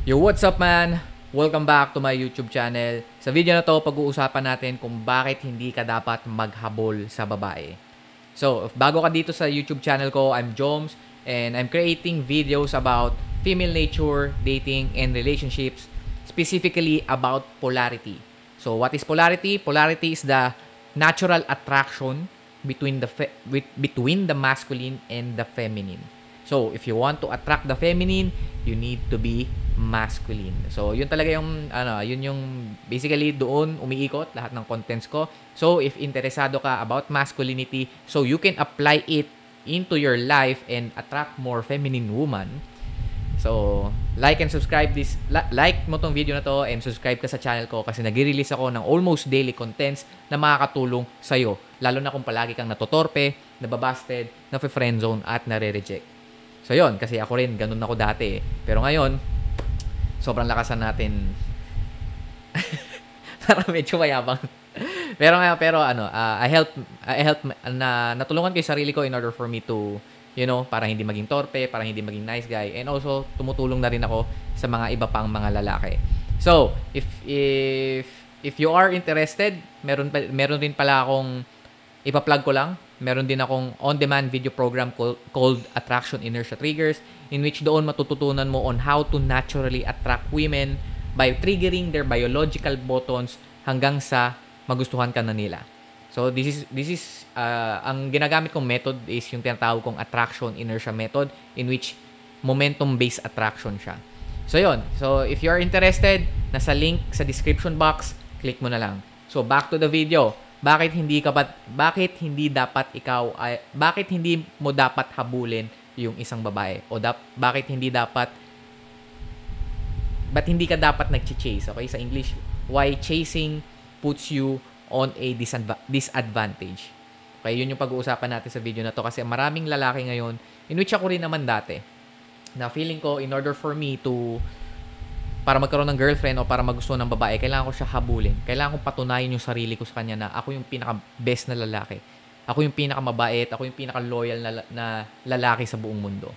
Yo, what's up man? Welcome back to my YouTube channel. Sa video na to, pag-uusapan natin kung bakit hindi ka dapat maghabol sa babae. So, bago ka dito sa YouTube channel ko, I'm Joms and I'm creating videos about female nature, dating, and relationships, specifically about polarity. So, what is polarity? Polarity is the natural attraction between the masculine and the feminine. So, if you want to attract the feminine, you need to be masculine. So, yun talaga yung, yun yung basically doon umiikot lahat ng contents ko. So, if interesado ka about masculinity, so you can apply it into your life and attract more feminine woman. So, like and subscribe like mo tong video na to and subscribe ka sa channel ko kasi nag-release ako ng almost daily contents na makakatulong sa'yo. Lalo na kung palagi kang natotorpe, nababasted, na-friendzone at nare-reject. So, yun. Kasi ako rin, ganun ako dati eh. Pero ngayon, sobrang lakasan natin. Parang medyo mayabang. I help na natulungan ko yung sarili ko in order for me to, para hindi maging torpe, para hindi maging nice guy. And also, tumutulong na rin ako sa mga iba pang mga lalaki. So, if you are interested, meron din pala akong ipa-plug ko lang. Meron din akong on-demand video program called Attraction Inertia Triggers, in which doon matututunan mo on how to naturally attract women by triggering their biological buttons hanggang sa magustuhan ka na nila. So this is ang ginagamit kong method is yung tinatawag kong Attraction Inertia Method, in which momentum-based attraction siya. So yun. So if you are interested, nasa link sa description box, click mo na lang. So back to the video. Bakit hindi mo dapat habulin yung isang babae ba't hindi ka dapat nagchi-chase, okay? Sa English, why chasing puts you on a disadvantage. Okay, yun yung pag-uusapan natin sa video na to kasi maraming lalaki ngayon, in which ako rin naman dati, na feeling ko in order for me to para magkaroon ng girlfriend o para magustuhan ng babae, kailangan ko siya habulin. Kailangan kong patunayan yung sarili ko sa kanya na ako yung pinaka-best na lalaki. Ako yung pinaka-mabait, ako yung pinaka-loyal na lalaki sa buong mundo.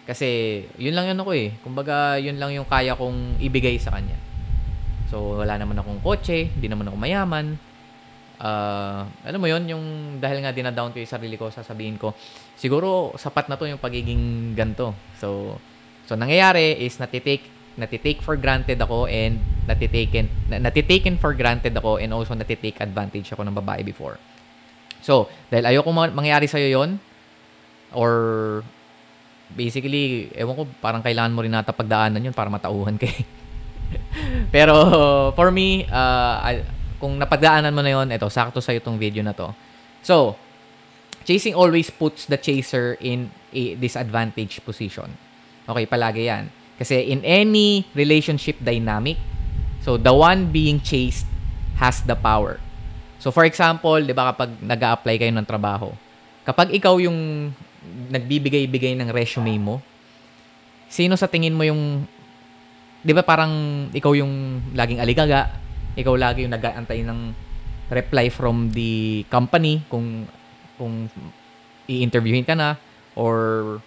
Kasi, yun lang yun ako eh. Kumbaga, yun lang yung kaya kong ibigay sa kanya. So, wala naman akong kotse, hindi naman ako mayaman. Alam mo yun, yung dahil nga dinadown ko yung sarili ko, sasabihin ko, siguro sapat na to yung pagiging ganto. So nangyayari is natitake for granted ako and natitaken for granted ako and also natitake advantage ako ng babae before. So, dahil ayoko mangyari sa'yo yon, or basically, ewan ko, parang kailangan mo rin nata pagdaanan yun para matauhan kayo. Pero, for me, kung napagdaanan mo na yon, eto, sakto sa'yo itong video na to. So, chasing always puts the chaser in a disadvantage position. Okay, palagi yan. Kasi in any relationship dynamic, so the one being chased has the power. So for example, 'di ba kapag nag-a-apply kayo ng trabaho, kapag ikaw yung nagbibigay-bigay ng resume mo, sino sa tingin mo yung 'di ba parang ikaw yung laging aligaga, ikaw lagi yung nag-aantay ng reply from the company kung i-interviewin ka na or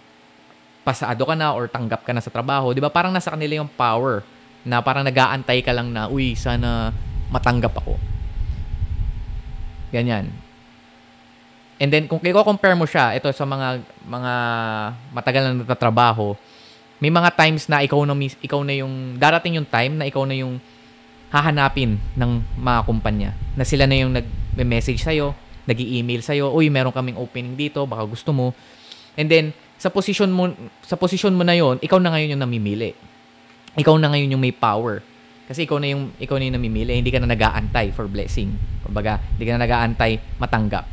pasado ka na or tanggap ka na sa trabaho, 'di ba? Parang nasa kanila yung power na parang nag-aantay ka lang na, uy, sana matanggap ako. Ganyan. And then kung i-compare mo siya ito sa mga matagal na nagtatrabaho, may mga times na ikaw na yung darating yung time na ikaw na yung hahanapin ng mga kumpanya. Na sila na yung nag-message sa'yo, nag-i-email sa'yo, uy, meron kaming opening dito, baka gusto mo. And then sa posisyon mo na yon, ikaw na ngayon yung namimili. Ikaw na ngayon yung may power. Kasi ikaw na yung namimili, hindi ka na nag-aantay for blessing. Kumbaga, hindi ka na nag-aantay matanggap.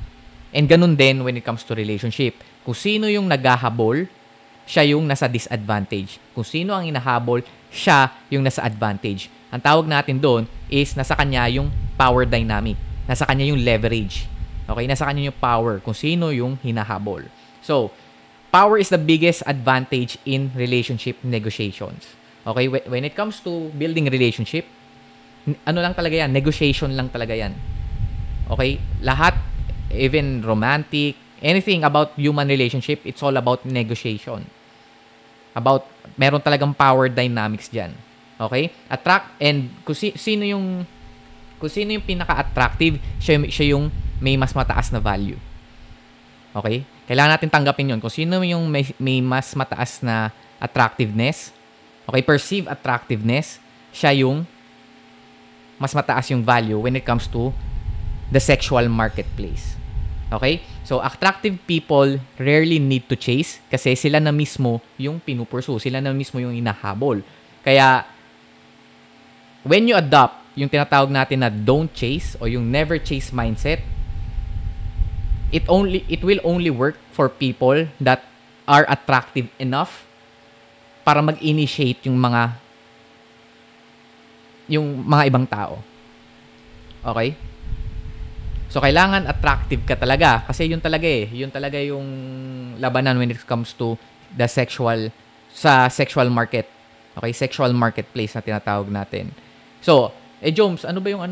And ganun din when it comes to relationship. Kung sino yung naghahabol, siya yung nasa disadvantage. Kung sino ang hinahabol, siya yung nasa advantage. Ang tawag natin doon is nasa kanya yung power dynamic. Nasa kanya yung leverage. Okay? Nasa kanya yung power kung sino yung hinahabol. So, power is the biggest advantage in relationship negotiations. Okay? When it comes to building relationship, ano lang talaga yan? Negotiation lang talaga yan. Okay? Lahat, even romantic, anything about human relationship, it's all about negotiation. meron talagang power dynamics diyan. Okay? Kung sino yung pinaka-attractive, siya yung may mas mataas na value. Okay? Kailangan natin tanggapin yun. Kung sino yung may mas mataas na attractiveness, okay, perceived attractiveness, siya yung mas mataas yung value when it comes to the sexual marketplace. Okay? So, attractive people rarely need to chase kasi sila na mismo yung pinupursue. Sila na mismo yung hinahabol. Kaya, when you adopt yung tinatawag natin na don't chase o yung never chase mindset, it will only work for people that are attractive enough para mag-initiate yung mga ibang tao. Okay? So, kailangan attractive ka talaga. Kasi yun talaga Yun talaga yung labanan when it comes to sa sexual market. Okay? Sexual marketplace na tinatawag natin. So, Joms, ano ba yung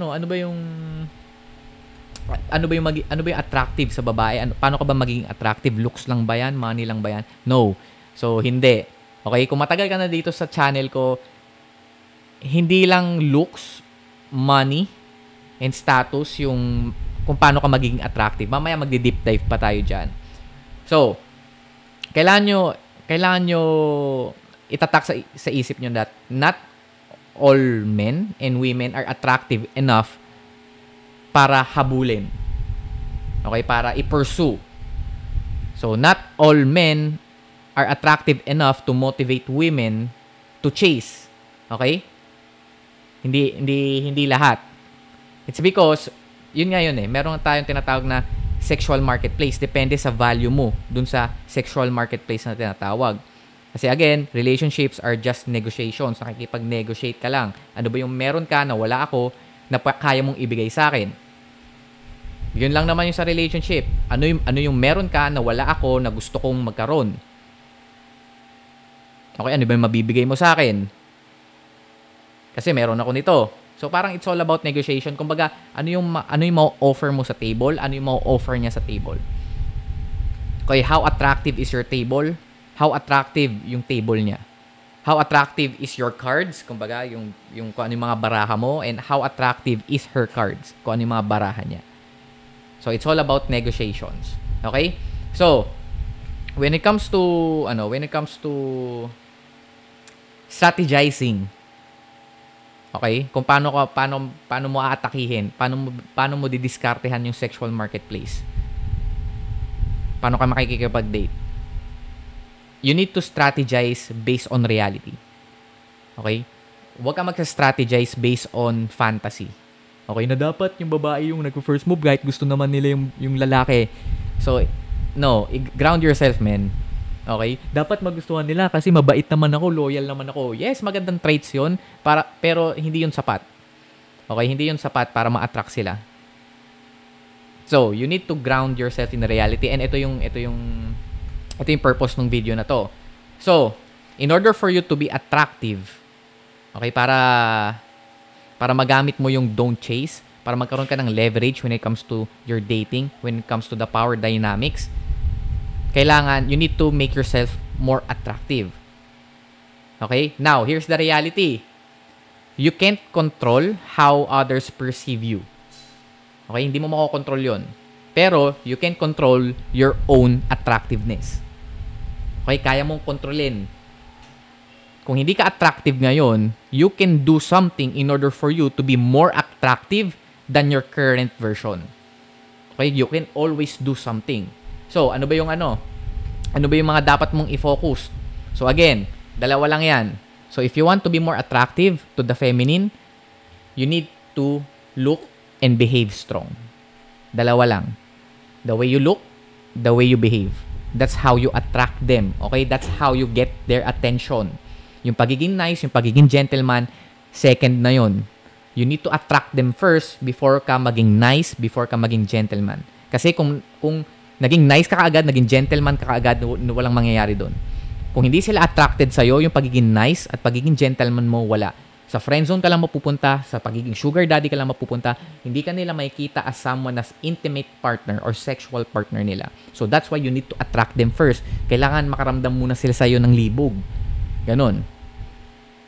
attractive sa babae? Paano ka ba magiging attractive? Looks lang ba yan? Money lang ba yan? No. So, hindi. Okay? Kung matagal ka na dito sa channel ko, hindi lang looks, money, and status yung kung paano ka magiging attractive. Mamaya magdi-deep dive pa tayo dyan. So, kailangan nyo itatak sa isip nyo that not all men and women are attractive enough para habulin. Okay? Para i-pursue. So, not all men are attractive enough to motivate women to chase. Okay? Hindi lahat. It's because, yun meron tayong tinatawag na sexual marketplace. Depende sa value mo dun sa sexual marketplace na tinatawag. Kasi again, relationships are just negotiations. Nakikipag-negotiate ka lang. Ano ba yung meron ka na wala ako na kaya mong ibigay sa akin? Yun lang naman yung sa relationship. Ano yung meron ka na wala ako na gusto kong magkaroon? Okay, ano ba yung mabibigay mo sa akin? Kasi meron ako nito. So parang it's all about negotiation. Kumbaga, ano yung ma-offer mo sa table? Ano yung ma-offer niya sa table? Okay, how attractive is your table? How attractive yung table niya? How attractive is your cards? Kumbaga, yung kung ano yung mga baraha mo, and how attractive is her cards? Kung ano yung mga baraha niya. So it's all about negotiations. Okay? So, when it comes to strategizing, okay? Kung paano mo aatakihin, paano mo didiskartehan yung sexual marketplace. Paano ka makikipag-date? You need to strategize based on reality. Okay? Huwag ka mag-strategize based on fantasy. Okay, na dapat yung babae yung nag-first move kahit gusto naman nila yung lalaki. So, no, ground yourself, man. Okay? Dapat magustuhan nila kasi mabait naman ako, loyal naman ako. Yes, magandang traits yun, pero hindi yun sapat. Okay? Hindi yun sapat para ma-attract sila. So, you need to ground yourself in reality, and ito yung purpose ng video na to. So, in order for you to be attractive, okay, para magamit mo yung don't chase, para magkaroon ka ng leverage when it comes to your dating, when it comes to the power dynamics, kailangan, you need to make yourself more attractive. Okay? Now, here's the reality. You can't control how others perceive you. Okay? Hindi mo makokontrol yon. Pero, you can control your own attractiveness. Okay? Kaya mong kontrolin. Kung hindi ka attractive ngayon, you can do something in order for you to be more attractive than your current version. Okay? You can always do something. So, ano ba yung mga dapat mong i-focus? So, again, dalawa lang yan. So, if you want to be more attractive to the feminine, you need to look and behave strong. Dalawa lang. The way you look, the way you behave. That's how you attract them. Okay? That's how you get their attention. Yung pagiging nice, yung pagiging gentleman, second na yon. You need to attract them first before ka maging nice, before ka maging gentleman. Kasi kung naging nice ka kaagad, naging gentleman ka kaagad, walang mangyayari doon. Kung hindi sila attracted sa'yo, yung pagiging nice at pagiging gentleman mo, wala. Sa friendzone ka lang mapupunta, sa pagiging sugar daddy ka lang mapupunta, hindi ka nila makikita as someone as intimate partner or sexual partner nila. So that's why you need to attract them first. Kailangan makaramdam muna sila sa'yo ng libog. Ganun.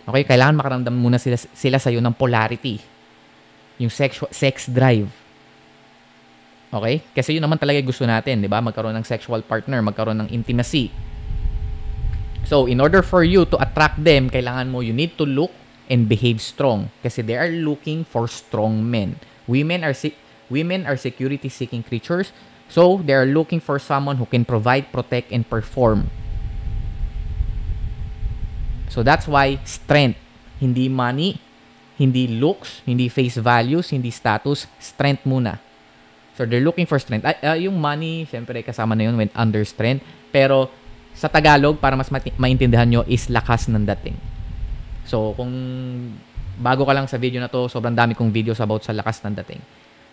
Okay? Kailangan makaramdam muna sila sa'yo ng polarity. Yung sex drive. Okay? Kasi yun naman talaga gusto natin, di ba? Magkaroon ng sexual partner, magkaroon ng intimacy. So, in order for you to attract them, kailangan mo, you need to look and behave strong. Kasi they are looking for strong men. Women are security-seeking creatures. So, they are looking for someone who can provide, protect, and perform. So, that's why strength, hindi money, hindi looks, hindi face values, hindi status, strength muna. So, they're looking for strength. Yung money, syempre, kasama na yun when under strength. Pero, sa Tagalog, para mas maintindihan nyo, is lakas ng dating. So, kung bago ka lang sa video na to, sobrang dami kong videos about sa lakas ng dating.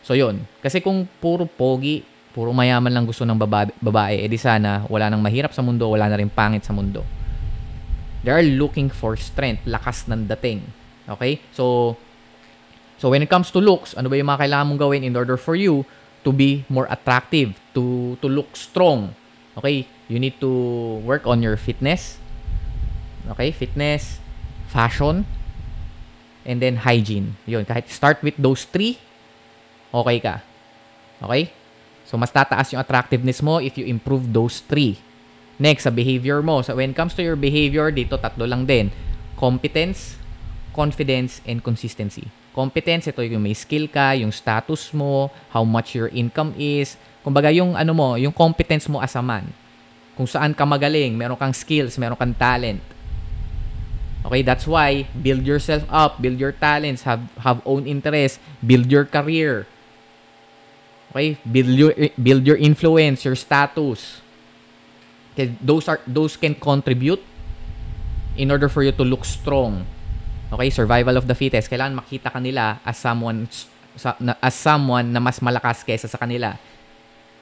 So, yun. Kasi kung puro pogi, puro mayaman lang gusto ng babae, edi sana wala nang mahirap sa mundo, wala na rin pangit sa mundo. They are looking for strength, lakas ng dating. Okay? So when it comes to looks, ano ba yung mga kailangan mong gawin in order for you to be more attractive, to look strong? Okay? You need to work on your fitness. Okay? Fitness, fashion, and then hygiene. Yun. Kahit start with those 3, okay ka. Okay? So, mas tataas yung attractiveness mo if you improve those 3. Next, sa behavior mo. So, when it comes to your behavior, dito 3 lang din. Competence, confidence, and consistency. Competence, ito yung may skill ka, yung status mo, how much your income is. Kumbaga, yung ano mo, yung competence mo as a man. Kung saan ka magaling, meron kang skills, meron kang talent. Okay, that's why build yourself up, build your talents, have own interests, build your career. Okay, build your influence, your status. Okay, those can contribute in order for you to look strong. Okay, survival of the fittest. Kailangan makita kanila as someone na mas malakas kaysa sa kanila,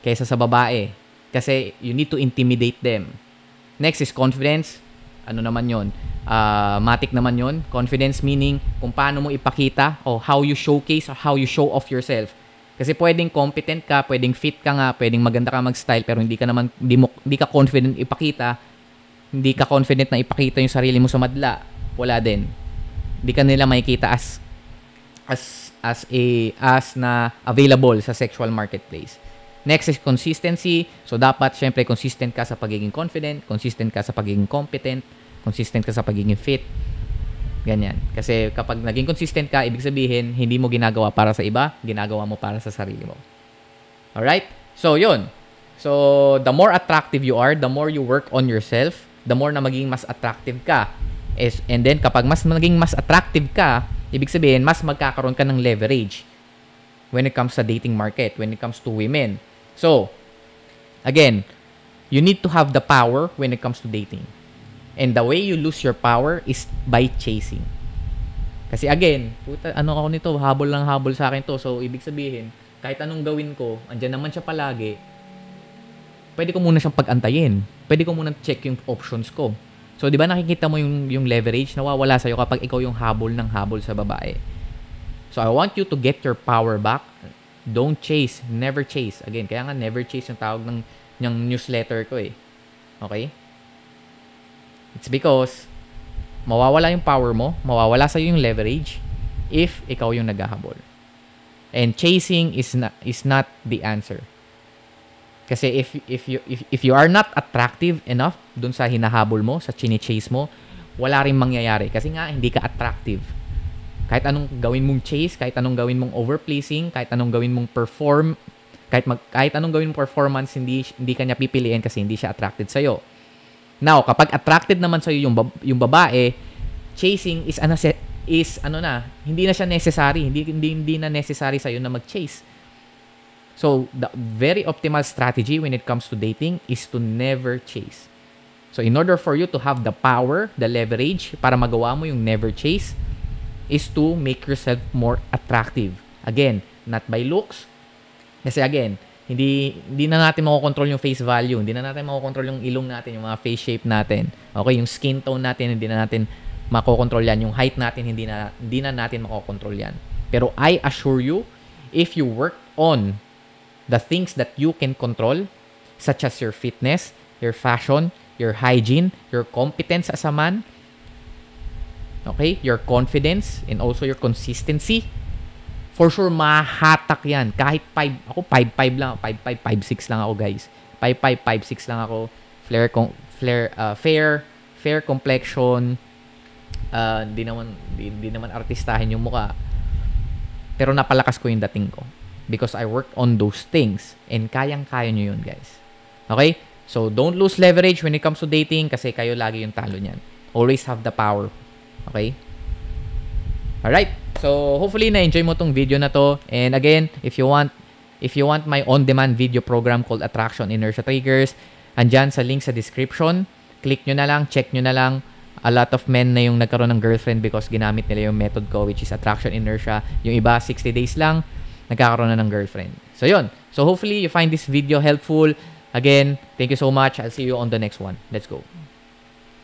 kaysa sa babae. Kasi you need to intimidate them. Next is confidence. Ano naman yon? Matik naman yon. Confidence meaning kung paano mo ipakita o how you showcase or how you show off yourself. Kasi pwedeng competent ka, pwedeng fit ka nga, pwedeng maganda ka mag-style, pero hindi ka confident ipakita, hindi ka confident na ipakita yung sarili mo sa madla. Wala din. Hindi ka nila makikita as na available sa sexual marketplace. Next is consistency. So, dapat, syempre, consistent ka sa pagiging confident, consistent ka sa pagiging competent, consistent ka sa pagiging fit. Ganyan. Kasi kapag naging consistent ka, ibig sabihin, hindi mo ginagawa para sa iba, ginagawa mo para sa sarili mo. Alright? So, yun. So, the more attractive you are, the more you work on yourself, the more na maging mas attractive ka. And then, kapag maging mas attractive ka, ibig sabihin, mas magkakaroon ka ng leverage when it comes sa dating market, when it comes to women. So, again, you need to have the power when it comes to dating. And the way you lose your power is by chasing. Kasi again, ano ako nito, habol lang habol sa akin to. So, ibig sabihin, kahit anong gawin ko, andyan naman siya palagi, pwede ko muna siyang pag-antayin. Pwede ko muna check yung options ko. So, di ba nakikita mo yung leverage nawawala sa'yo kapag ikaw yung habol ng habol sa babae. So, I want you to get your power back. Don't chase. Never chase. Again, kaya nga never chase yung tawag ng newsletter ko eh. Okay? It's because mawawala yung power mo, mawawala sa'yo yung leverage if ikaw yung naghahabol. And chasing is not the answer. Kasi if you are not attractive enough dun sa hinahabol mo, sa chine-chase mo, wala rin mangyayari kasi nga hindi ka attractive. Kahit anong gawin mong chase, kahit anong gawin mong overpleasing, kahit anong gawin mong perform, kahit anong gawin mong performance, hindi ka niya pipiliin kasi hindi siya attracted sa'yo. Now, kapag attracted naman sa'yo yung babae, chasing is hindi na siya necessary. Hindi na necessary sa'yo na mag-chase. So, the very optimal strategy when it comes to dating is to never chase. So, in order for you to have the power, the leverage, para magawa mo yung never chase, is to make yourself more attractive. Again, not by looks. Kasi again, hindi na natin makokontrol yung face value. Hindi na natin makokontrol yung ilong natin, yung mga face shape natin. Okay, yung skin tone natin, hindi na natin makokontrol yan. Yung height natin, hindi na natin makokontrol yan. Pero I assure you, if you work on the things that you can control, such as your fitness, your fashion, your hygiene, your competence as a man, Okay? Your confidence and also your consistency. For sure, mahatak yan. Kahit 5, ako 5'5 lang. 5'5, 5'6 lang ako, guys. 5'5, 5'6 lang ako. Fair complexion. Di naman artistahin yung mukha. Pero napalakas ko yung dating ko. Because I worked on those things. And kayang-kaya nyo yun, guys. Okay? So, don't lose leverage when it comes to dating kasi kayo lagi yung talo niyan. Always have the power. Okay? Alright. So, hopefully na-enjoy mo tong video na to. And again, if you want my on-demand video program called Attraction Inertia Triggers, andyan sa link sa description. Click nyo na lang, check nyo na lang. A lot of men na yung nagkaroon ng girlfriend because ginamit nila yung method ko, which is Attraction Inertia. Yung iba, 60 days lang, nagkakaroon na ng girlfriend. So, yun. So, hopefully, you find this video helpful. Again, thank you so much. I'll see you on the next one. Let's go.